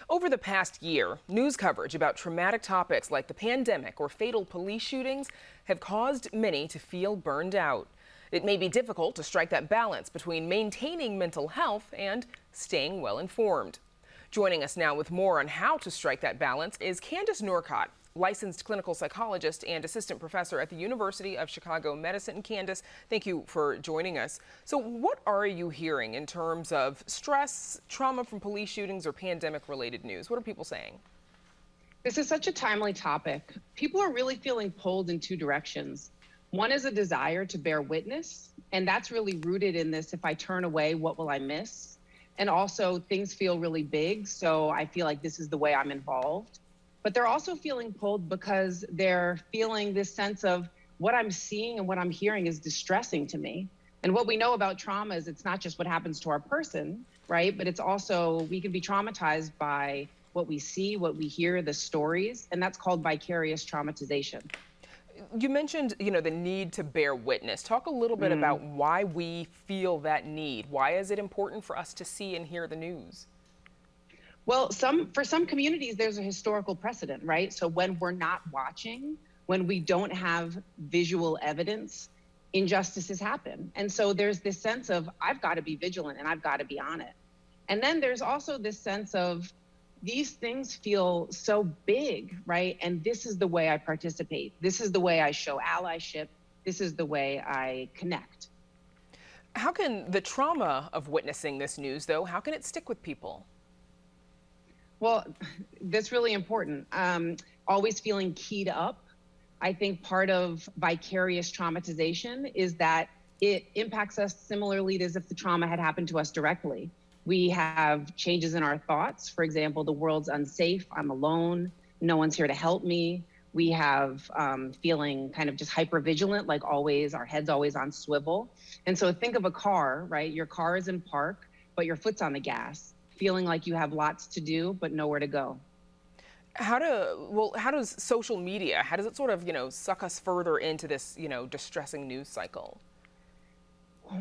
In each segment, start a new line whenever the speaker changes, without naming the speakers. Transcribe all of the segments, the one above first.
Over the past year, news coverage about traumatic topics like the pandemic or fatal police shootings have caused many to feel burned out. It may be difficult to strike that balance between maintaining mental health and staying well informed. Joining us now with more on how to strike that balance is Candace Norcott, licensed clinical psychologist and assistant professor at the University of Chicago Medicine. Candace, thank you for joining us. So what are you hearing in terms of stress, trauma from police shootings, or pandemic-related news? What are people saying?
This is such a timely topic. People are really feeling pulled in two directions. One is a desire to bear witness, and that's really rooted in this: if I turn away, what will I miss? And also, things feel really big, so I feel like this is the way I'm involved. But they're also feeling pulled because they're feeling this sense of what I'm seeing and what I'm hearing is distressing to me. And what we know about trauma is it's not just what happens to our person, right? But it's also, we can be traumatized by what we see, what we hear, the stories, and that's called vicarious traumatization.
You mentioned, the need to bear witness. Talk a little bit about why we feel that need. Why is it important for us to see and hear the news?
Well, for some communities, there's a historical precedent, right? So when we're not watching, when we don't have visual evidence, injustices happen. And so there's this sense of, I've got to be vigilant and I've got to be on it. And then there's also this sense of, these things feel so big, right? And this is the way I participate. This is the way I show allyship. This is the way I connect.
How can the trauma of witnessing this news, though, how can it stick with people?
Well, that's really important. Always feeling keyed up. I think part of vicarious traumatization is that it impacts us similarly as if the trauma had happened to us directly. We have changes in our thoughts. For example, the world's unsafe, I'm alone, no one's here to help me. We have feeling kind of just hypervigilant, like always, our head's always on swivel. And so think of a car, right? Your car is in park, but your foot's on the gas, feeling like you have lots to do, but nowhere to go.
How does social media, how does it sort of, suck us further into this, distressing news cycle?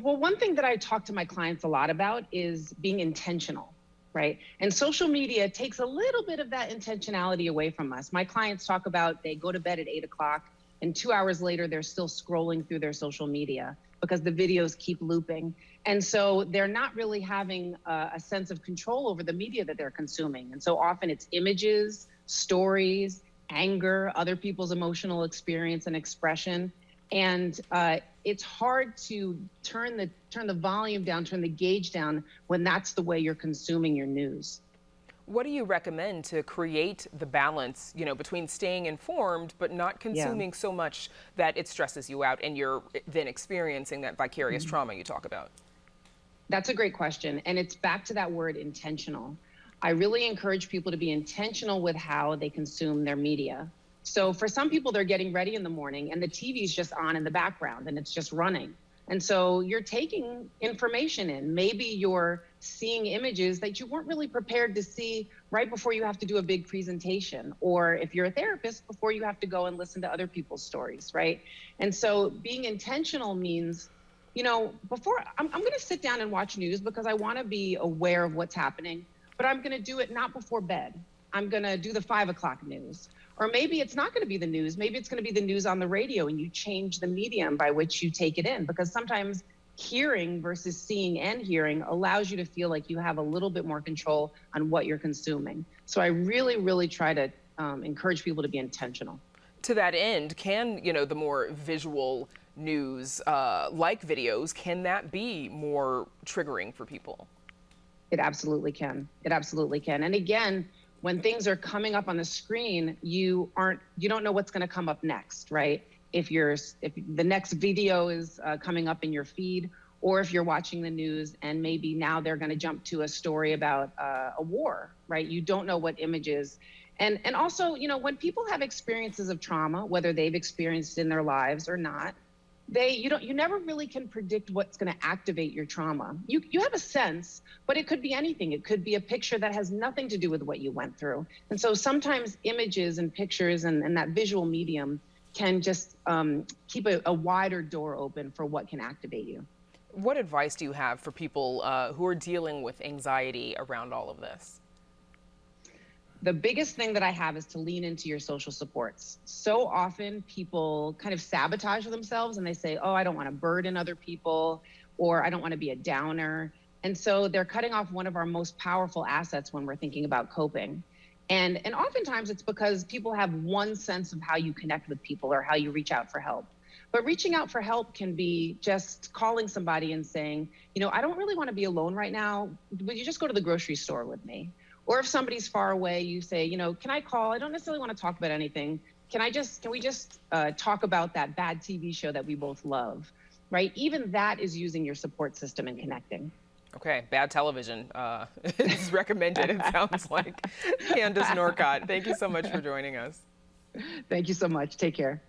Well, one thing that I talk to my clients a lot about is being intentional, right? And social media takes a little bit of that intentionality away from us. My clients talk about they go to bed at 8 o'clock and 2 hours later, they're still scrolling through their social media because the videos keep looping. And so they're not really having a sense of control over the media that they're consuming. And so often it's images, stories, anger, other people's emotional experience and expression. And it's hard to turn the volume down, turn the gauge down when that's the way you're consuming your news.
What do you recommend to create the balance, between staying informed but not consuming so much that it stresses you out and you're then experiencing that vicarious trauma you talk about?
That's a great question. And it's back to that word intentional. I really encourage people to be intentional with how they consume their media. So for some people, they're getting ready in the morning and the TV's just on in the background and it's just running. And so you're taking information in. Maybe you're seeing images that you weren't really prepared to see right before you have to do a big presentation. Or if you're a therapist, before you have to go and listen to other people's stories, right? And so being intentional means, before I'm going to sit down and watch news because I want to be aware of what's happening, but I'm going to do it not before bed. I'm going to do the 5 o'clock news. Or maybe it's not going to be the news. Maybe it's going to be the news on the radio and you change the medium by which you take it in, because sometimes hearing versus seeing and hearing allows you to feel like you have a little bit more control on what you're consuming. So I really, really try to encourage people to be intentional.
To that end, can, the more visual news, like videos, can that be more triggering for people?
It absolutely can. It absolutely can. And again, when things are coming up on the screen, you don't know what's going to come up next, right? If the next video is coming up in your feed, or if you're watching the news and maybe now they're going to jump to a story about a war, right? You don't know what images. And also, when people have experiences of trauma, whether they've experienced it in their lives or not, you never really can predict what's going to activate your trauma. You have a sense, but it could be anything. It could be a picture that has nothing to do with what you went through. And so sometimes images and pictures and that visual medium can just keep a wider door open for what can activate you.
What advice do you have for people who are dealing with anxiety around all of this?
The biggest thing that I have is to lean into your social supports. So often people kind of sabotage themselves and they say, oh, I don't want to burden other people, or I don't want to be a downer. And so they're cutting off one of our most powerful assets when we're thinking about coping. And oftentimes it's because people have one sense of how you connect with people or how you reach out for help. But reaching out for help can be just calling somebody and saying, I don't really want to be alone right now. Would you just go to the grocery store with me? Or if somebody's far away, you say, can I call? I don't necessarily want to talk about anything. Can we just talk about that bad TV show that we both love, right? Even that is using your support system and connecting.
Okay, bad television is recommended, it sounds like. Candace Norcott, thank you so much for joining us.
Thank you so much. Take care.